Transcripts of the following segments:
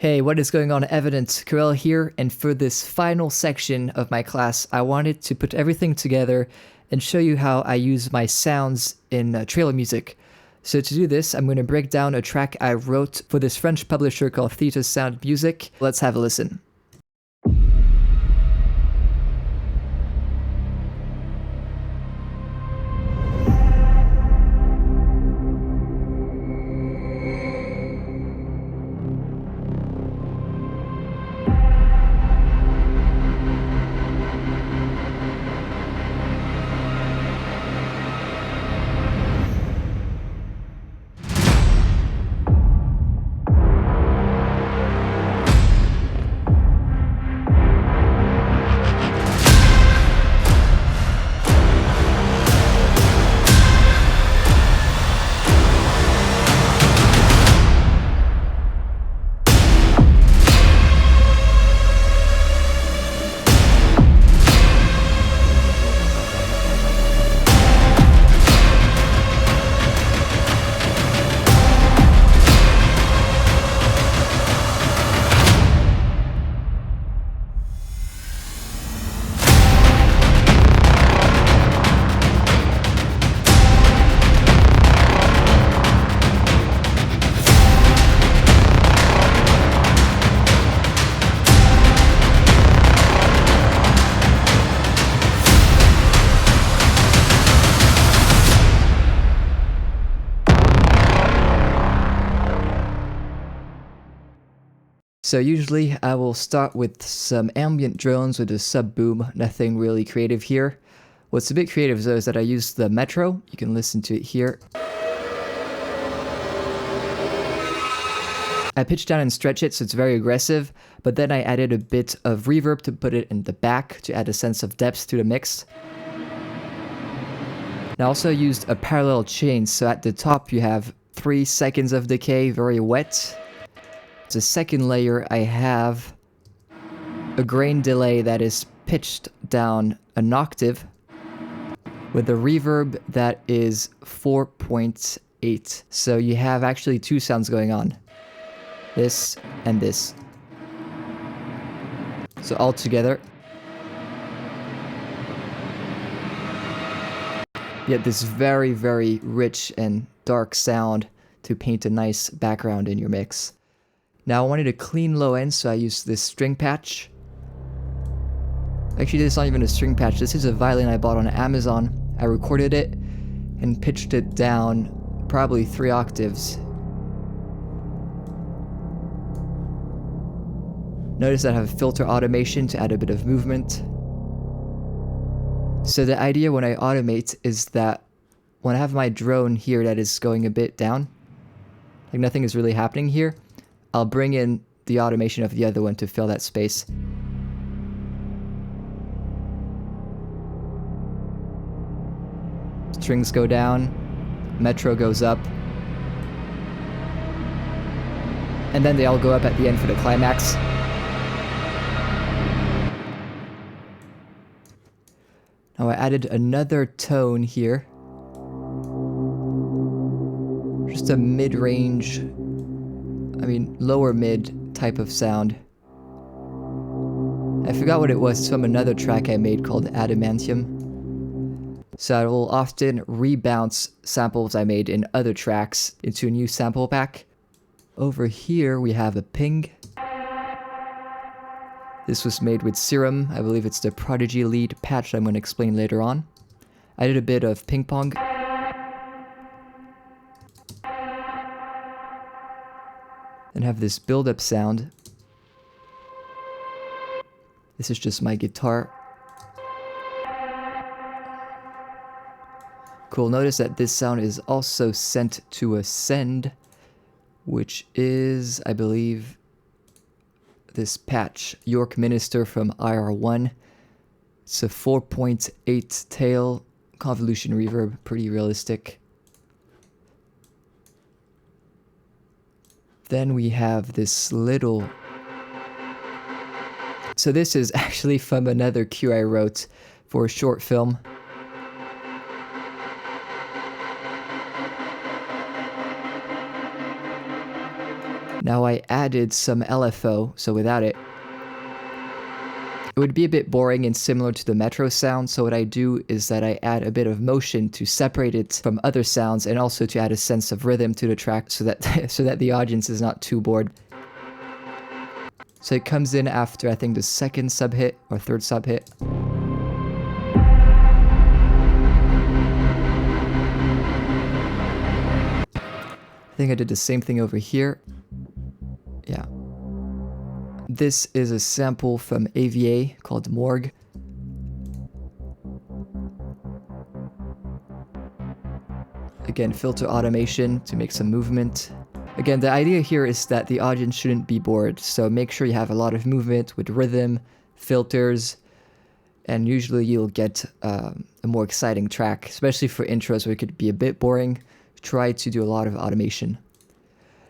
Hey, what is going on, Evidence? Corel here, and for this final section of my class, I wanted to put everything together and show you how I use my sounds in trailer music. So to do this, I'm going to break down a track I wrote for this French publisher called Theta Sound Music. Let's have a listen. So usually I will start with some ambient drones with a sub boom, nothing really creative here. What's a bit creative though is that I use the Metro. You can listen to it here. I pitch down and stretch it so it's very aggressive, but then I added a bit of reverb to put it in the back to add a sense of depth to the mix. I also used a parallel chain, so at the top you have 3 seconds of decay, very wet. The second layer, I have a grain delay that is pitched down an octave with a reverb that is 4.8. So you have actually 2 sounds going on. This and this. So all together. You get this very, very rich and dark sound to paint a nice background in your mix. Now I wanted a clean low end, so I used this string patch. Actually, this is not even a string patch. This is a violin I bought on Amazon. I recorded it and pitched it down probably 3 octaves. Notice that I have filter automation to add a bit of movement. So the idea when I automate is that when I have my drone here that is going a bit down, like nothing is really happening here, I'll bring in the automation of the other one to fill that space. Strings go down, Metro goes up, and then they all go up at the end for the climax. Now I added another tone here. Just a mid-range, lower mid type of sound. I forgot what it was. It's from another track I made called Adamantium. So I will often rebounce samples I made in other tracks into a new sample pack. Over here we have a ping. This was made with Serum. I believe it's the Prodigy lead patch I'm going to explain later on. I did a bit of ping pong. And have this build-up sound. This is just my guitar. Cool, notice that this sound is also sent to a send, which is, I believe, this patch, York Minister from IR1. It's a 4.8 tail convolution reverb, pretty realistic. Then we have this little... So this is actually from another cue I wrote for a short film. Now I added some LFO, so without it, it would be a bit boring and similar to the Metro sound, so what I do is that I add a bit of motion to separate it from other sounds and also to add a sense of rhythm to the track so that so that the audience is not too bored. So it comes in after I think the second sub hit or third sub hit. I think I did the same thing over here. Yeah. This is a sample from AVA called Morgue. Again, filter automation to make some movement. Again, the idea here is that the audience shouldn't be bored, so make sure you have a lot of movement with rhythm, filters, and usually you'll get a more exciting track, especially for intros where it could be a bit boring. Try to do a lot of automation.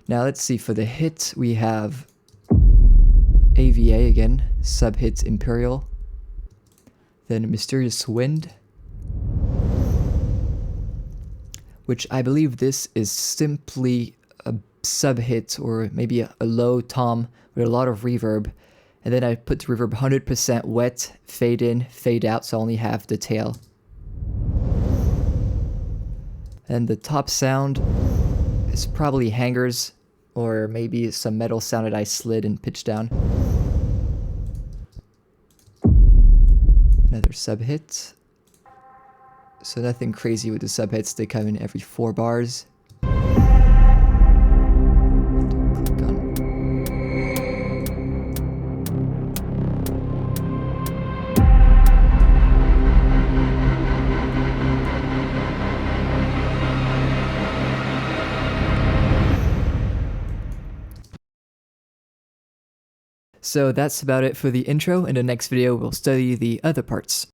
Now let's see, for the hit we have AVA again, sub-hit Imperial, then Mysterious Wind, which I believe this is simply a sub-hit or maybe a low tom with a lot of reverb, and then I put the reverb 100% wet, fade in, fade out, so I only have the tail. And the top sound is probably hangers, or maybe some metal sound that I slid and pitched down. Another sub hit. So nothing crazy with the sub hits, they come in every 4 bars. Click on. So that's about it for the intro. In the next video, we'll study the other parts.